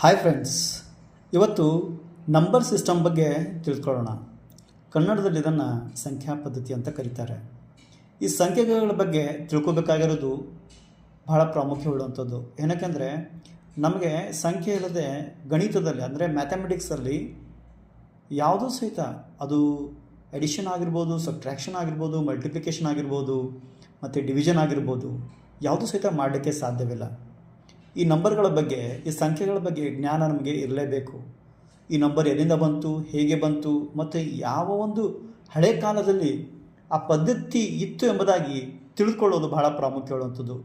Hi friends, ಇವತ್ತು number system ಬಗ್ಗೆ ತಿಳ್ಕೊಳ್ಳೋಣ. ಕನ್ನಡದಲ್ಲಿ ಇದನ್ನು ಸಂಖ್ಯಾ ಪದ್ಧತಿ ಅಂತ ಕರೀತಾರೆ. ಈ ಸಂಖ್ಯೆಗಳ ಬಗ್ಗೆ ತಿಳ್ಕೊಬೇಕಾಗಿರೋದು ಬಹಳ ಪ್ರಾಮುಖ್ಯವುಳ್ಳಂಥದ್ದು. ಏನಕ್ಕೆಂದರೆ ನಮಗೆ ಸಂಖ್ಯೆ ಇಲ್ಲದೆ ಗಣಿತದಲ್ಲಿ ಅಂದರೆ ಮ್ಯಾಥಮೆಟಿಕ್ಸಲ್ಲಿ ಯಾವುದೂ ಸಹಿತ ಅದು ಎಡಿಷನ್ ಆಗಿರ್ಬೋದು, ಸಬ್ಟ್ರ್ಯಾಕ್ಷನ್ ಆಗಿರ್ಬೋದು, ಮಲ್ಟಿಪ್ಲಿಕೇಶನ್ ಆಗಿರ್ಬೋದು ಮತ್ತು ಡಿವಿಷನ್ ಆಗಿರ್ಬೋದು, ಯಾವುದೂ ಸಹಿತ ಮಾಡಲಿಕ್ಕೆ ಸಾಧ್ಯವಿಲ್ಲ. ಈ ನಂಬರ್ಗಳ ಬಗ್ಗೆ, ಈ ಸಂಖ್ಯೆಗಳ ಬಗ್ಗೆ ಜ್ಞಾನ ನಮಗೆ ಇರಲೇಬೇಕು. ಈ ನಂಬರ್ ಎಲ್ಲಿಂದ ಬಂತು, ಹೇಗೆ ಬಂತು ಮತ್ತು ಯಾವ ಒಂದು ಹಳೆ ಕಾಲದಲ್ಲಿ ಆ ಪದ್ಧತಿ ಇತ್ತು ಎಂಬುದಾಗಿ ತಿಳಿದುಕೊಳ್ಳೋದು ಬಹಳ ಪ್ರಾಮುಖ್ಯವಾದಂಥದ್ದು.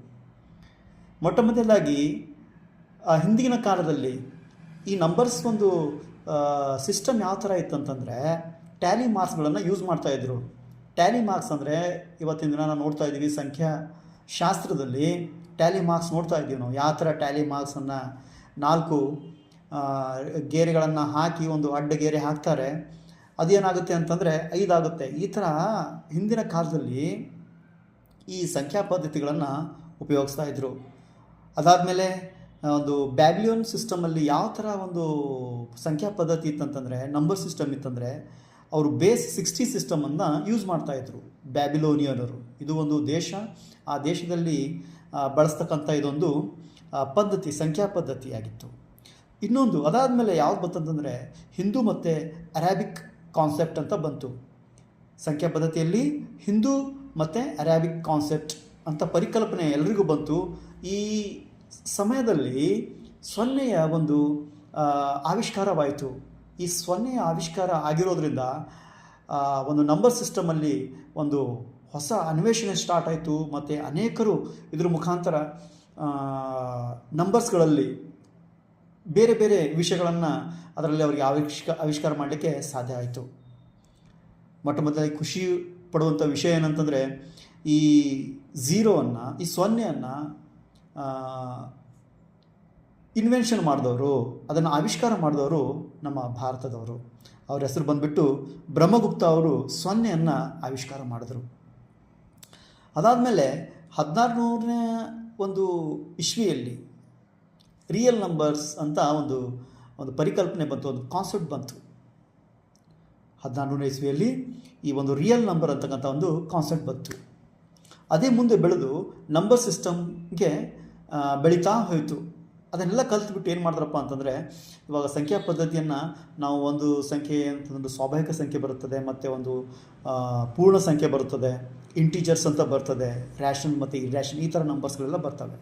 ಮೊಟ್ಟ ಮೊದಲಾಗಿ ಹಿಂದಿನ ಕಾಲದಲ್ಲಿ ಈ ನಂಬರ್ಸ್ ಒಂದು ಸಿಸ್ಟಮ್ ಯಾವ ಥರ ಇತ್ತಂತಂದರೆ ಟ್ಯಾಲಿ ಮಾರ್ಕ್ಸ್ಗಳನ್ನು ಯೂಸ್ ಮಾಡ್ತಾಯಿದ್ರು. ಟ್ಯಾಲಿ ಮಾರ್ಕ್ಸ್ ಅಂದರೆ ಇವತ್ತಿನ ದಿನ ನಾವು ನೋಡ್ತಾ ಇದ್ದೀವಿ, ಸಂಖ್ಯಾ ಶಾಸ್ತ್ರದಲ್ಲಿ ಟ್ಯಾಲಿ ಮಾರ್ಕ್ಸ್ ನೋಡ್ತಾ ಇದ್ದೀವಿ ನಾವು. ಯಾವ ಥರ ಟ್ಯಾಲಿ ಮಾರ್ಕ್ಸನ್ನು 4 ಗೆರೆಗಳನ್ನು ಹಾಕಿ ಒಂದು ಅಡ್ಡ ಗೆರೆ ಹಾಕ್ತಾರೆ, ಅದೇನಾಗುತ್ತೆ ಅಂತಂದರೆ 5 ಆಗುತ್ತೆ. ಈ ಥರ ಹಿಂದಿನ ಕಾಲದಲ್ಲಿ ಈ ಸಂಖ್ಯಾ ಪದ್ಧತಿಗಳನ್ನು ಉಪಯೋಗಿಸ್ತಾ ಇದ್ದರು. ಅದಾದಮೇಲೆ ಒಂದು ಬ್ಯಾಬಿಲೋನ್ ಸಿಸ್ಟಮಲ್ಲಿ ಯಾವ ಥರ ಒಂದು ಸಂಖ್ಯಾ ಪದ್ಧತಿ ಇತ್ತಂತಂದರೆ, ನಂಬರ್ ಸಿಸ್ಟಮ್ ಇತ್ತಂದರೆ, ಅವರು ಬೇಸ್ 60 ಸಿಸ್ಟಮನ್ನು ಯೂಸ್ ಮಾಡ್ತಾಯಿದ್ರು ಬ್ಯಾಬಿಲೋನಿಯನರು. ಇದು ಒಂದು ದೇಶ, ಆ ದೇಶದಲ್ಲಿ ಬಳಸ್ತಕ್ಕಂಥ ಇದೊಂದು ಪದ್ಧತಿ, ಸಂಖ್ಯಾ ಪದ್ಧತಿಯಾಗಿತ್ತು. ಇನ್ನೊಂದು ಅದಾದಮೇಲೆ ಯಾವ್ದು ಬಂತಂತಂದರೆ ಹಿಂದೂ ಮತ್ತು ಅರೇಬಿಕ್ ಕಾನ್ಸೆಪ್ಟ್ ಅಂತ ಬಂತು. ಸಂಖ್ಯಾ ಪದ್ಧತಿಯಲ್ಲಿ ಹಿಂದೂ ಮತ್ತು ಅರೇಬಿಕ್ ಕಾನ್ಸೆಪ್ಟ್ ಅಂತ ಪರಿಕಲ್ಪನೆ ಎಲ್ರಿಗೂ ಬಂತು. ಈ ಸಮಯದಲ್ಲಿ ಸೊನ್ನೆಯ ಒಂದು ಆವಿಷ್ಕಾರವಾಯಿತು. ಈ ಸೊನ್ನೆಯ ಆವಿಷ್ಕಾರ ಆಗಿರೋದ್ರಿಂದ ಒಂದು ನಂಬರ್ ಸಿಸ್ಟಮಲ್ಲಿ ಒಂದು ಹೊಸ ಅನ್ವೇಷಣೆ ಸ್ಟಾರ್ಟ್ ಆಯಿತು. ಮತ್ತು ಅನೇಕರು ಇದ್ರ ಮುಖಾಂತರ ನಂಬರ್ಸ್ಗಳಲ್ಲಿ ಬೇರೆ ಬೇರೆ ವಿಷಯಗಳನ್ನು ಅದರಲ್ಲಿ ಅವರಿಗೆ ಆವಿಷ್ಕಾರ ಮಾಡಲಿಕ್ಕೆ ಸಾಧ್ಯ ಆಯಿತು. ಮೊಟ್ಟ ಮೊದಲಾಗಿ ಖುಷಿ ಪಡುವಂಥ ವಿಷಯ ಏನಂತಂದರೆ, ಈ ಝೀರೋವನ್ನು, ಈ ಸೊನ್ನೆಯನ್ನು ಇನ್ವೆನ್ಷನ್ ಮಾಡಿದವರು, ಅದನ್ನು ಆವಿಷ್ಕಾರ ಮಾಡಿದವರು ನಮ್ಮ ಭಾರತದವರು. ಅವ್ರ ಹೆಸರು ಬಂದುಬಿಟ್ಟು ಬ್ರಹ್ಮಗುಪ್ತ. ಅವರು ಸೊನ್ನೆಯನ್ನು ಆವಿಷ್ಕಾರ ಮಾಡಿದ್ರು. ಅದಾದಮೇಲೆ 1600ನೇ ಒಂದು ಇಸ್ವಿಯಲ್ಲಿ ರಿಯಲ್ ನಂಬರ್ಸ್ ಅಂತ ಒಂದು ಪರಿಕಲ್ಪನೆ ಬಂತು, ಒಂದು ಕಾನ್ಸೆಪ್ಟ್ ಬಂತು. 1600ನೇ ಇಸ್ವಿಯಲ್ಲಿ ಈ ಒಂದು ರಿಯಲ್ ನಂಬರ್ ಅಂತಕ್ಕಂಥ ಒಂದು ಕಾನ್ಸೆಪ್ಟ್ ಬಂತು. ಅದೇ ಮುಂದೆ ಬೆಳೆದು ನಂಬರ್ ಸಿಸ್ಟಮ್ಗೆ ಬೆಳೀತಾ ಹೋಯಿತು. ಅದನ್ನೆಲ್ಲ ಕಲ್ತ್ಬಿಟ್ಟು ಏನು ಮಾಡಿದ್ರಪ್ಪ ಅಂತಂದರೆ, ಇವಾಗ ಸಂಖ್ಯಾ ಪದ್ಧತಿಯನ್ನು ನಾವು ಒಂದು ಸಂಖ್ಯೆ ಅಂತಂದು ಸ್ವಾಭಾವಿಕ ಸಂಖ್ಯೆ ಬರುತ್ತದೆ, ಮತ್ತು ಒಂದು ಪೂರ್ಣ ಸಂಖ್ಯೆ ಬರುತ್ತದೆ, ಇಂಟೀಜರ್ಸ್ ಅಂತ ಬರ್ತದೆ, ರ್ಯಾಷನ್ ಮತ್ತು ಇರ್ಯಾಷನ್, ಈ ಥರ ನಂಬರ್ಸ್ಗಳೆಲ್ಲ ಬರ್ತವೆ.